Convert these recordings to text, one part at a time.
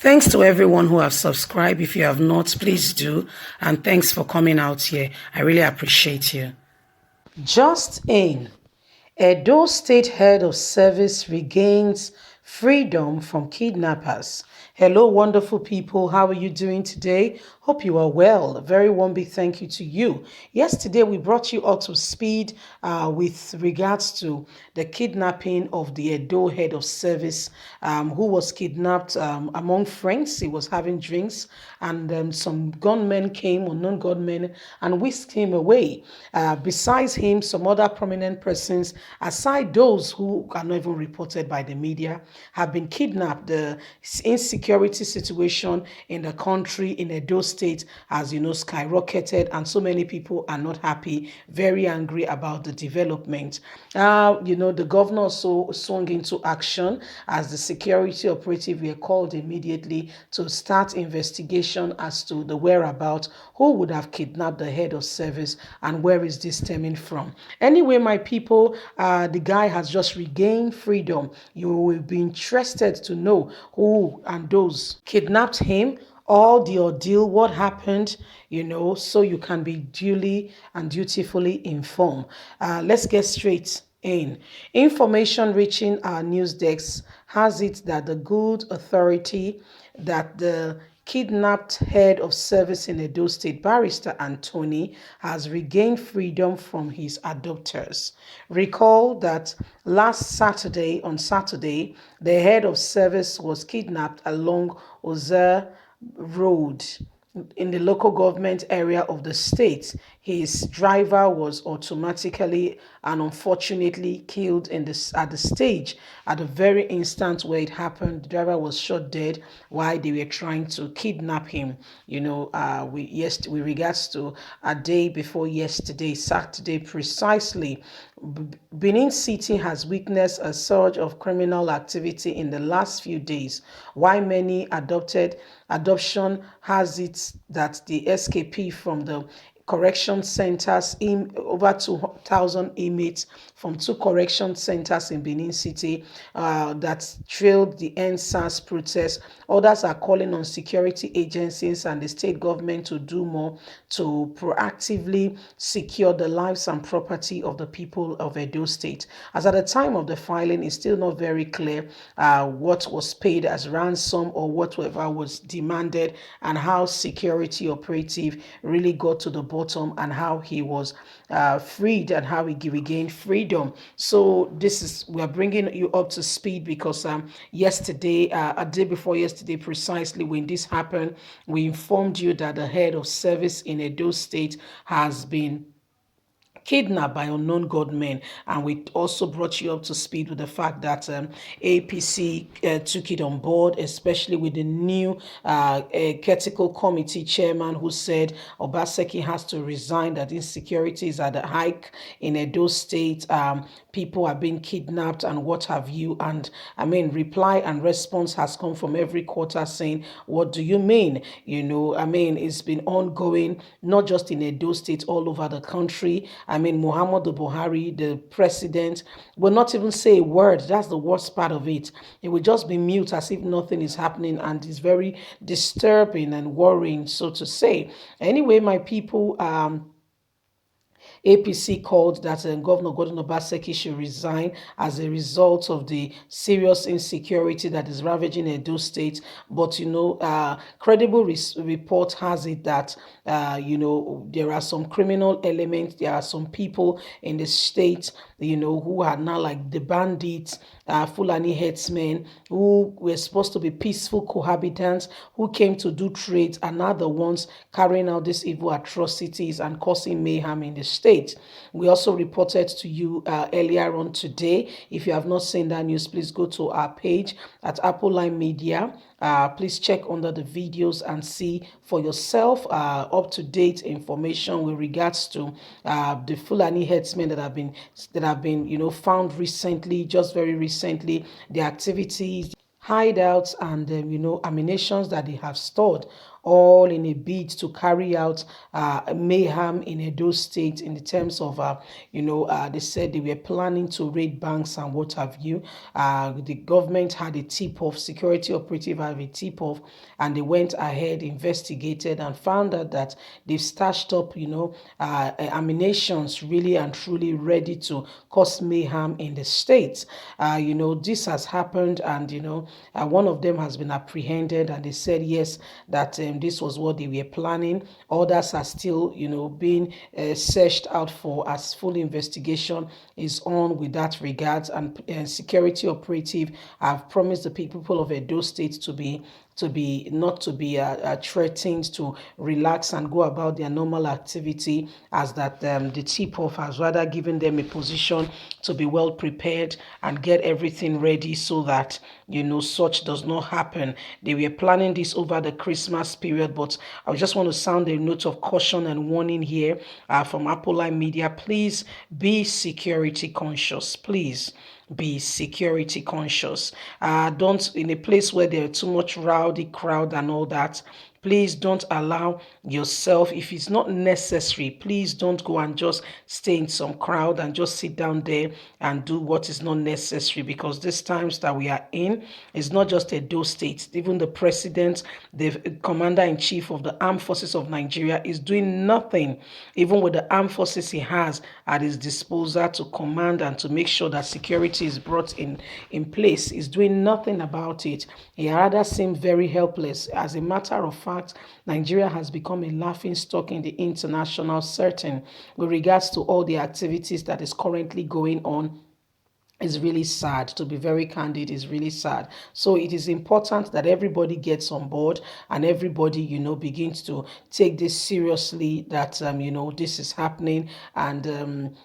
Thanks to everyone who have subscribed. If you have not, please do. And thanks for coming out here. I really appreciate you. Just in, Edo State Head of Service regains freedom from kidnappers. Hello, wonderful people. How are you doing today? Hope you are well. A very warm big thank you to you. Yesterday, we brought you up to speed with regards to the kidnapping of the Edo Head of Service, who was kidnapped among friends. He was having drinks, and some gunmen came, unknown gunmen, and whisked him away. Besides him, some other prominent persons, aside those who are not even reported by the media, have been kidnapped. The insecurity situation in the country, in Edo State, has, skyrocketed, and so many people are not happy, very angry about the development. The governor also swung into action as the security operative were called immediately to start investigation as to the whereabouts, who would have kidnapped the head of service, and where is this stemming from. Anyway, my people, the guy has just regained freedom. You will be interested to know who and those kidnapped him, all the ordeal, what happened, so you can be duly and dutifully informed. Let's get straight in. Information reaching our news desks has it that the good authority that the kidnapped head of service in Edo State, Barrister Anthony, has regained freedom from his abductors. Recall that on Saturday, the head of service was kidnapped along Ozer Road in the local government area of the state. His driver was automatically and unfortunately killed at the stage. At the very instant where it happened, the driver was shot dead while they were trying to kidnap him. With regards to a day before yesterday, Saturday precisely, Benin City has witnessed a surge of criminal activity in the last few days. While many adoption has it that the escapee from the correction centers, in over 2,000 inmates from 2 correction centers in Benin City that trailed the NSAS protest. Others are calling on security agencies and the state government to do more to proactively secure the lives and property of the people of Edo State. As at the time of the filing, it's still not very clear what was paid as ransom or whatever was demanded, and how security operative really got to the bottom, and how he was freed, and how he regained freedom. So we're bringing you up to speed because yesterday, a day before yesterday precisely, when this happened, we informed you that the head of service in Edo State has been kidnapped by unknown gunmen, and we also brought you up to speed with the fact that APC took it on board, especially with the new critical committee chairman who said Obaseki has to resign, that insecurity is at the hike in Edo State, people are being kidnapped and what have you. And reply and response has come from every quarter saying, what do you mean? It's been ongoing, not just in Edo State, all over the country. Muhammadu Buhari, the president, will not even say a word. That's the worst part of it. It will just be mute as if nothing is happening, and it's very disturbing and worrying, so to say. Anyway, my people, APC called that Governor Gordon Obaseki should resign as a result of the serious insecurity that is ravaging Edo State. But, credible report has it that, there are some criminal elements, there are some people in the state, who are now like the bandits, Fulani headsmen, who were supposed to be peaceful cohabitants, who came to do trades, and now the ones carrying out these evil atrocities and causing mayhem in the state. We also reported to you earlier on today. If you have not seen that news, please go to our page at Apple Line Media. Please check under the videos and see for yourself up-to-date information with regards to the Fulani headsmen that have been found recently, just very recently, the activities, hideouts, and ammunitions that they have stored all in a bid to carry out mayhem in Edo State in the terms of, they said they were planning to raid banks and what have you. The government had a tip-off, security operative had a tip-off, and they went ahead, investigated, and found out that they've stashed up, ammunitions really and truly ready to cause mayhem in the state. This has happened, and one of them has been apprehended, and they said yes, that this was what they were planning. Others are still, being searched out for, as full investigation is on with that regard. And security operative have promised the people of Edo State not to be threatened to relax and go about their normal activity, as that the tip-off has rather given them a position to be well prepared and get everything ready so that such does not happen. They were planning this over the Christmas period, but I just want to sound a note of caution and warning here from Apple Media. Please be security conscious. Please be security conscious. Don't, in a place where there are too much rowdy crowd and all that, please don't allow yourself, if it's not necessary, please don't go and just stay in some crowd and just sit down there and do what is not necessary, because these times that we are in is not just Edo State. Even the president, the commander-in-chief of the armed forces of Nigeria, is doing nothing, even with the armed forces he has at his disposal to command and to make sure that security is brought in place. Is doing nothing about it. He rather seems very helpless. As a matter of fact, Nigeria has become a laughing stock in the international setting with regards to all the activities that is currently going on. Is really sad. To be very candid, is really sad. So it is important that everybody gets on board and everybody begins to take this seriously, that this is happening, and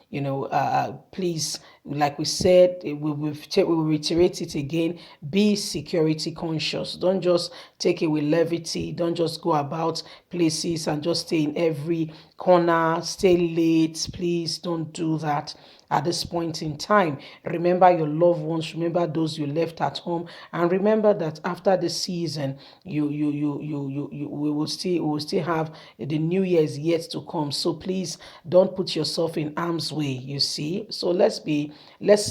please, like we said, we will reiterate it again: be security conscious. Don't just take it with levity. Don't just go about places and just stay in every corner, stay late. Please don't do that at this point in time. Remember your loved ones, remember those you left at home, and remember that after the season, we will still have the New Year's yet to come. So please don't put yourself in harm's way, you see. So let's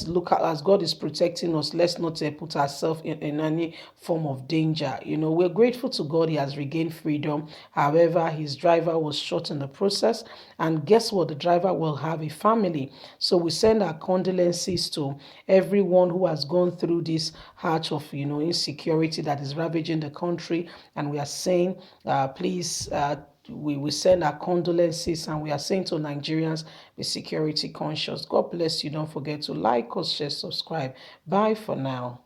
look at, as God is protecting us, let's not put ourselves in any form of danger. We're grateful to God he has regained freedom. However, his driver was shot in the process, and guess what? The driver will have a family. So we send our condolences to everyone who has gone through this hatch of insecurity that is ravaging the country, and we are saying please, we send our condolences, and we are saying to Nigerians, be security conscious. God bless you. Don't forget to like us, share, subscribe. Bye for now.